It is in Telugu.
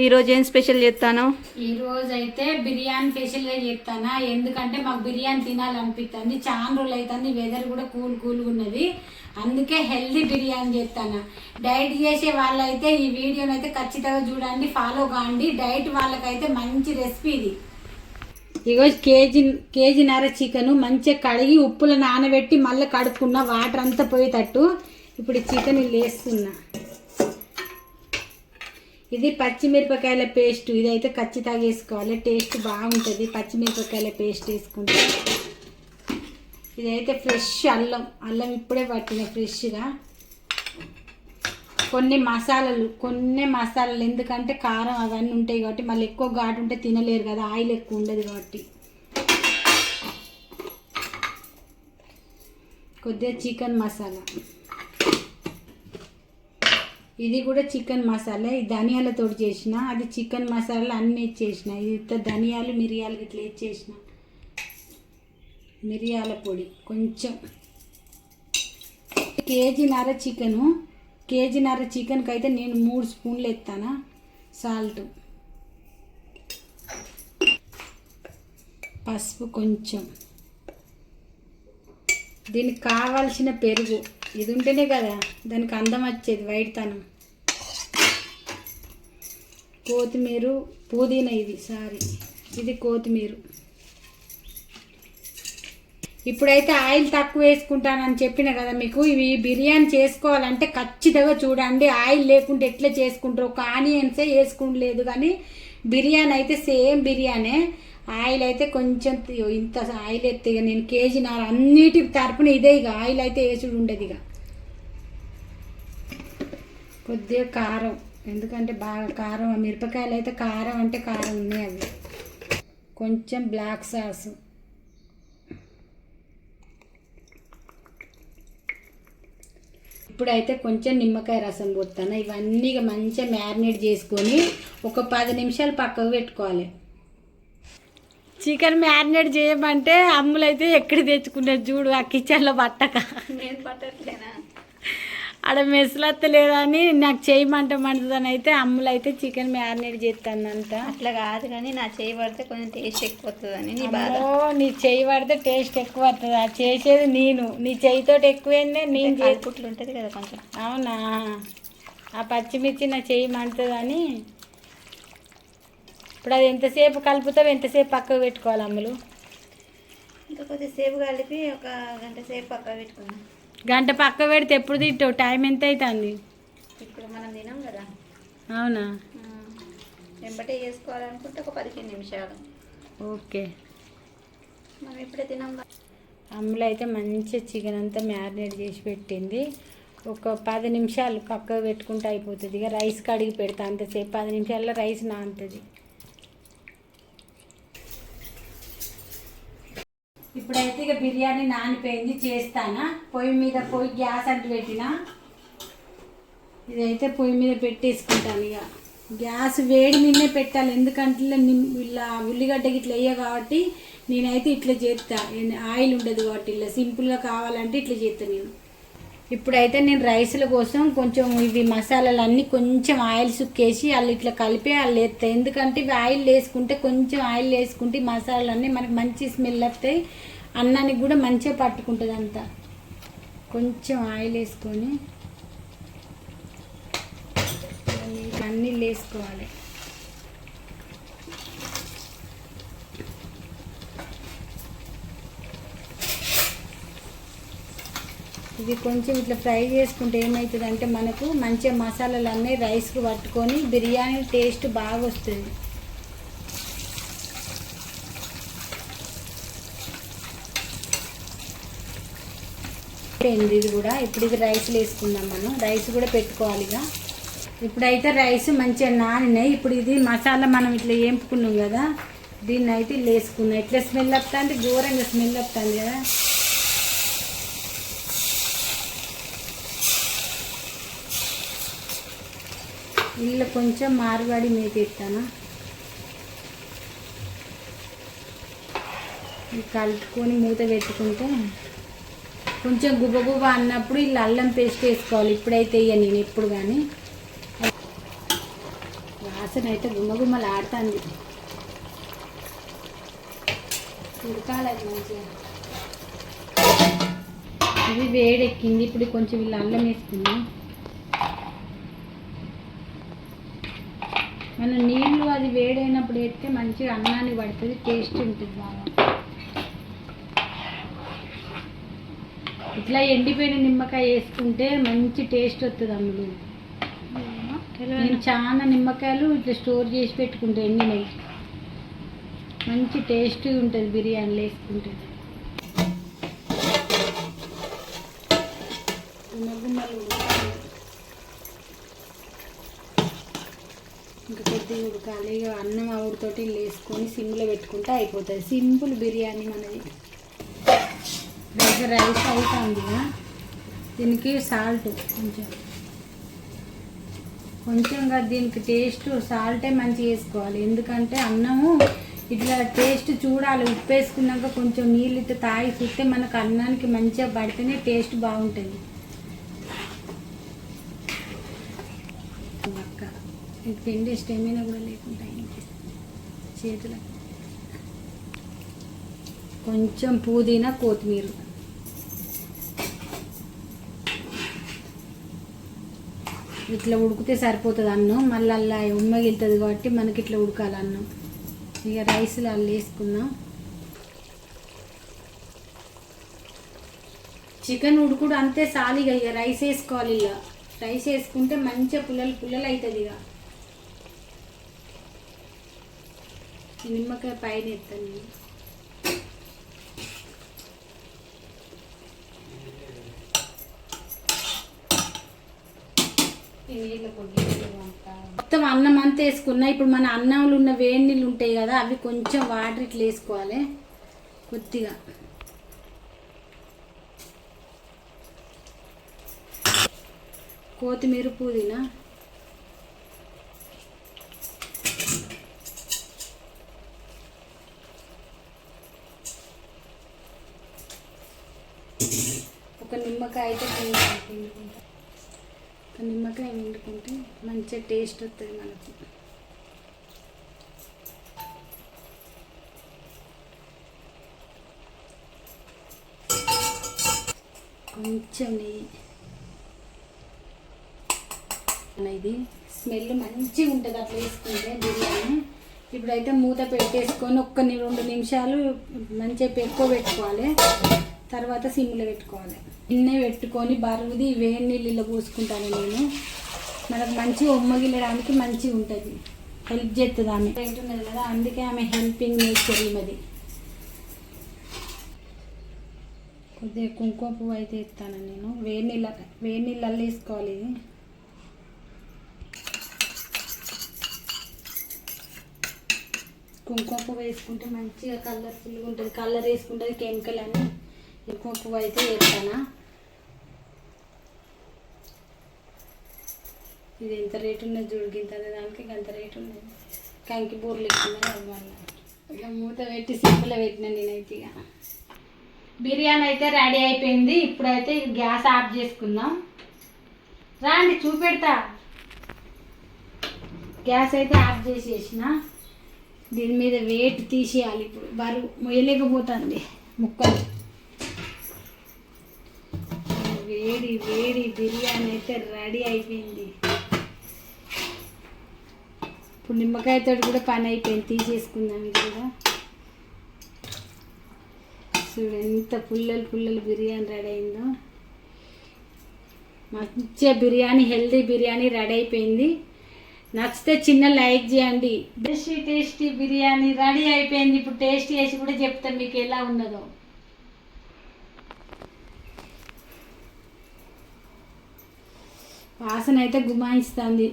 ఈరోజు ఏం స్పెషల్ చేస్తాను? ఈరోజు అయితే బిర్యానీ స్పెషల్గా చేస్తానా, ఎందుకంటే మాకు బిర్యానీ తినాలనిపిస్తుంది. చాలా రోజులు అవుతుంది, వెదర్ కూడా కూల్గా ఉన్నది, అందుకే హెల్దీ బిర్యానీ చేస్తాను. డైట్ చేసే వాళ్ళైతే ఈ వీడియోని అయితే ఖచ్చితంగా చూడండి, ఫాలో కాండి. డైట్ వాళ్ళకైతే మంచి రెసిపీ ఇది. ఇగో కేజీన్నర చికెన్ మంచిగా కడిగి ఉప్పులో నానబెట్టి మళ్ళీ కడుక్కున్న వాటర్ అంతా పోయేటట్టు ఇప్పుడు చికెన్ వేస్తున్నా. ఇది పచ్చిమిరపకాయల పేస్ట్, ఇదైతే ఖచ్చితంగా వేసుకోవాలి, టేస్ట్ బాగుంటుంది పచ్చిమిరపకాయల పేస్ట్ వేసుకుంటే. ఇదైతే ఫ్రెష్ అల్లం ఇప్పుడే పట్టిన ఫ్రెష్గా. కొన్ని మసాలాలు ఎందుకంటే కారం అవన్నీ ఉంటాయి కాబట్టి, మళ్ళీ ఎక్కువ ఘాటు ఉంటే తినలేరు కదా, ఆయిల్ ఎక్కువ ఉండదు కాబట్టి. కొద్దిగా చికెన్ మసాలా, ఇది కూడా చికెన్ మసాలా, ఇది ధనియాలతో చేసిన, అది చికెన్ మసాలా అన్నీ ఇచ్చేసిన. ఇది ధనియాలు మిరియాలు ఇట్లా ఇచ్చేసిన. మిరియాల పొడి కొంచెం. కేజీన్నర చికెన్కి అయితే నేను 3 స్పూన్లు ఎత్తాను సాల్ట్. పసుపు కొంచెం. దీనికి కావాల్సిన పెరుగు, ఇది ఉంటేనే కదా దానికి అందం వచ్చేది, వైట్తనం. కొత్తిమీర, పుదీనా, ఇది కొత్తిమీర. ఇప్పుడైతే ఆయిల్ తక్కువ వేసుకుంటానని చెప్పిన కదా మీకు. ఇవి బిర్యానీ చేసుకోవాలంటే ఖచ్చితంగా చూడండి, ఆయిల్ లేకుంటే ఎట్లా చేసుకుంటారు. ఒక ఆనియన్సే వేసుకుంటలేదు, కానీ బిర్యానీ అయితే సేమ్ బిర్యానీ. ఆయిల్ అయితే కొంచెం ఇంత ఆయిల్ ఎత్తే, ఇక నేను కేజీన్నర అన్నిటి తరపున ఇదే, ఇక ఆయిల్ అయితే వేసుడు ఉండదు. ఇక కొద్దిగా కారం, ఎందుకంటే బాగా కారం, మిరపకాయలు అయితే కారం అంటే కారం ఉన్నాయి అవి. కొంచెం బ్లాక్ సాస్, ఇప్పుడైతే కొంచెం నిమ్మకాయ రసం పోతాను. ఇవన్నీ మంచిగా మ్యారినేట్ చేసుకొని ఒక 10 నిమిషాలు పక్కకు పెట్టుకోవాలి. చికెన్ మ్యారినేట్ చేయమంటే అమ్ములైతే ఎక్కడ తెచ్చుకున్నారు చూడు, ఆ కిచెన్లో పట్టక. నేను పట్టట్లేనా, ఆడ మెస్లత్తలేదని నాకు చేయమంటమంటుందని అయితే అమ్ములైతే చికెన్ మ్యారినేట్ చేస్తానంట. అట్లా కాదు, కానీ నా చేయి పడితే కొంచెం టేస్ట్ ఎక్కువ వస్తుందని నీ బాధ. నీ చేయి పడితే టేస్ట్ ఎక్కువ వస్తుంది, అది చేసేది నేను. నీ చేయితో ఎక్కువైందే, నేను చేసుకుంటూ ఉంటుంది కదా కొంచెం. అవునా, ఆ పచ్చిమిర్చి నా చేయి మంటుందని. ఇప్పుడు అది ఎంతసేపు కలుపుతావు, ఎంతసేపు పక్కకు పెట్టుకోవాలి అమ్ములు? ఇంకా కొద్దిసేపు కలిపి ఒక గంట సేపు పక్కకు పెట్టుకున్నాం. గంట పక్క పెడితే ఎప్పుడు తింటావు? టైం ఎంత అవుతుంది? ఇప్పుడు మనం తినాం కదా. అవునా, వెంబటే చేసుకోవాలనుకుంటే ఒక 15 నిమిషాలు. ఓకే, మనం ఇప్పుడే తినాం. అమ్ములు అయితే మంచిగా చికెన్ అంతా మ్యారినేట్ చేసి పెట్టింది. ఒక 10 నిమిషాలు పక్కకు పెట్టుకుంటే అయిపోతుంది. ఇక రైస్ కడిగి పెడతా, అంతసేపు 10 నిమిషాల్లో రైస్ నానుతుంది. ఇప్పుడైతే ఇక బిర్యానీ నానిపోయింది, చేస్తానా. పొయ్యి గ్యాస్ అంటు పెట్టిన. ఇదైతే పొయ్యి మీద పెట్టేసుకుంటాను. ఇక గ్యాస్ వేడి మీదనే పెట్టాలి, ఎందుకంటే ఇలా ఉల్లిగడ్డకి ఇట్లా వేయ కాబట్టి నేనైతే ఇట్లా చేస్తా. ఆయిల్ ఉండదు కాబట్టి ఇలా సింపుల్గా కావాలంటే ఇట్లా చేస్తాను నేను. ఇప్పుడైతే నేను రైసుల కోసం కొంచెం ఇవి మసాలాలు అన్నీ కొంచెం ఆయిల్ సుక్కేసి వాళ్ళు ఇట్లా కలిపి వాళ్ళు వేస్తాయి. ఎందుకంటే ఇవి ఆయిల్ వేసుకుంటే, కొంచెం ఆయిల్ వేసుకుంటే మసాలాలన్నీ మనకి మంచి స్మెల్ వస్తాయి, అన్నానికి కూడా మంచిగా పట్టుకుంటుంది అంతా. కొంచెం ఆయిల్ వేసుకొని అన్నీ వేసుకోవాలి. ఇది కొంచెం ఇట్లా ఫ్రై చేసుకుంటే ఏమవుతుంది అంటే మనకు మంచిగా మసాలాలు అన్నీ రైస్కి పట్టుకొని బిర్యానీ టేస్ట్ బాగా వస్తుంది. ఇది కూడా ఇప్పుడు ఇది రైస్లో వేసుకుందాం. మనం రైస్ కూడా పెట్టుకోవాలి. ఇక ఇప్పుడైతే రైస్ మంచిగా నానినాయి. ఇప్పుడు ఇది మసాలా మనం ఇట్లా వేపుకున్నాం కదా, దీన్ని అయితే ఇట్లా వేసుకున్నాం. ఇట్లా స్మెల్ వస్తుంది, ఘోరంగా స్మెల్ వస్తుంది కదా. ఇల్లు కొంచెం మార్వాడి మేత ఎత్తాను. కలుపుకొని మూత పెట్టుకుంటే కొంచెం గుబగుబ అన్నప్పుడు ఇలా అల్లం పేస్ట్ వేసుకోవాలి. ఇప్పుడైతే ఇక నేను ఎప్పుడు కానీ వాసన అయితే గుమ్మగుమ్మలు ఆడుతుంది. ఉడకాలి అది మంచిగా. ఇది వేడెక్కింది. ఇప్పుడు కొంచెం వీళ్ళు అల్లం వేసుకుందాం. మనం నీళ్ళు అది వేడైనప్పుడు వేస్తే మంచిగా అన్నానికి పడుతుంది, టేస్ట్ ఉంటుంది బాగా. ఇట్లా ఎండిపోయిన నిమ్మకాయ వేసుకుంటే మంచి టేస్ట్ వస్తుంది అందులో. నేను చాలా నిమ్మకాయలు ఇట్లా స్టోర్ చేసి పెట్టుకుంటే ఎండినవి, మంచి టేస్ట్ ఉంటుంది బిర్యానీలో వేసుకుంటే. గుమ్మగుమ్మలు ఇంకా కొద్దిగా ఉడకాలి. ఇక అన్నం ఆవిడతోటి వేసుకొని సిమ్లో పెట్టుకుంటే అయిపోతుంది. సింపుల్ బిర్యానీ మనది. దగ్గర రైస్ అవుతుంది. దీనికి సాల్ట్ కొంచెంగా దీనికి టేస్ట్ సాల్టే మంచిగా వేసుకోవాలి. ఎందుకంటే అన్నము ఇట్లా టేస్ట్ చూడాలి. ఉప్పు వేసుకున్నాక కొంచెం నీళ్ళు ఇట్లా తాగి చూస్తే మనకు అన్నానికి మంచిగా పడితేనే టేస్ట్ బాగుంటుంది. అక్క ఇది పిండి స్టెమినా కూడా లేకుండా చేతులు. కొంచెం పుదీనా, కొత్తిమీర. ఇట్లా ఉడికితే సరిపోతుంది అన్నం. మళ్ళీ అలా ఉమ్మగిలుతుంది కాబట్టి మనకి ఇట్లా ఉడకాలి అన్నం. ఇక రైస్లో అల్లు వేసుకుందాం. చికెన్ ఉడుకుడు అంతే సాలిగా. ఇక రైస్ వేసుకోవాలి. ఇక రైస్ వేసుకుంటే మంచిగా పుల్లలు అవుతుంది. ఇక ఈ నిమ్మకాయ పైన ఎత్తాను నేను. మొత్తం అన్నం అంతా వేసుకున్నా. ఇప్పుడు మన అన్నంలో ఉన్న వేడి నీళ్ళు ఉంటాయి కదా, అవి కొంచెం వాటర్ ఇట్లా వేసుకోవాలి కొద్దిగా. కొత్తిమీర, పుదీనా. ఒక నిమ్మకాయ అయితే పిండుకుంటా. ఒక నిమ్మకాయ వండుకుంటే మంచిగా టేస్ట్ వస్తుంది మనకు. కొంచెం నెయ్యి. ఇది స్మెల్ మంచిగా ఉంటుంది అట్లా వేసుకుంటే బిర్యానీ. ఇప్పుడైతే మూత పెట్టేసుకొని 1-2 నిమిషాలు మంచిగా ఎక్కువ పెట్టుకోవాలి. తర్వాత సిమ్లో పెట్టుకోవాలి. గిన్నె పెట్టుకొని బరువుది వేడి నీళ్ళలో పోసుకుంటాను నేను. మనకు మంచిగా ఉమ్మగిల్లడానికి మంచిగా ఉంటుంది. హెల్ప్ చేస్తుంది ఆమె. తింటున్నది కదా, అందుకే ఆమె హెల్పింగ్ నేచర్ ఈమెది. కొద్దిగా కుంకుమ పువ్వు అయితే ఇస్తాను నేను. వేడి నీళ్ళల్లో వేసుకోవాలి. ఇది కుంకుమ పువ్వు వేసుకుంటే మంచిగా కలర్ఫుల్గా ఉంటుంది. కలర్ వేసుకుంటుంది కెమికల్ అని కుంకుమ పువ్వు అయితే వేస్తాను. ఇది ఎంత రేటు ఉన్నది చూడగింత దానికి అంత రేటు ఉన్నది. కంకి బూరలు ఇస్తున్నారు అది వల్ల. ఇక మూత పెట్టి సింపుల్గా పెట్టినా నేనైతే. ఇక బిర్యానీ అయితే రెడీ అయిపోయింది. ఇప్పుడైతే గ్యాస్ ఆఫ్ చేసుకుందాం. రాండి చూపెడతా. గ్యాస్ అయితే ఆఫ్ చేసేసిన. దీని మీద వెయిట్ తీసేయాలి. ఇప్పుడు బరువు మొయ్యలేకపోతుంది ముక్కలు. వేడి వేడి బిర్యానీ అయితే రెడీ అయిపోయింది. ఇప్పుడు నిమ్మకాయతో కూడా పని అయిపోయింది. తీసేసుకుందాం ఇది కూడా. చూడు ఎంత పుల్లలు బిర్యానీ రెడీ అయిందో. మంచిగా బిర్యానీ, హెల్తీ బిర్యానీ రెడీ అయిపోయింది. నచ్చితే చిన్న లైక్ చేయండి. టేస్టీ బిర్యానీ రెడీ అయిపోయింది. ఇప్పుడు టేస్ట్ చేసి కూడా చెప్తాను మీకు ఎలా ఉన్నదో. వాసన అయితే గుమాయిస్తుంది.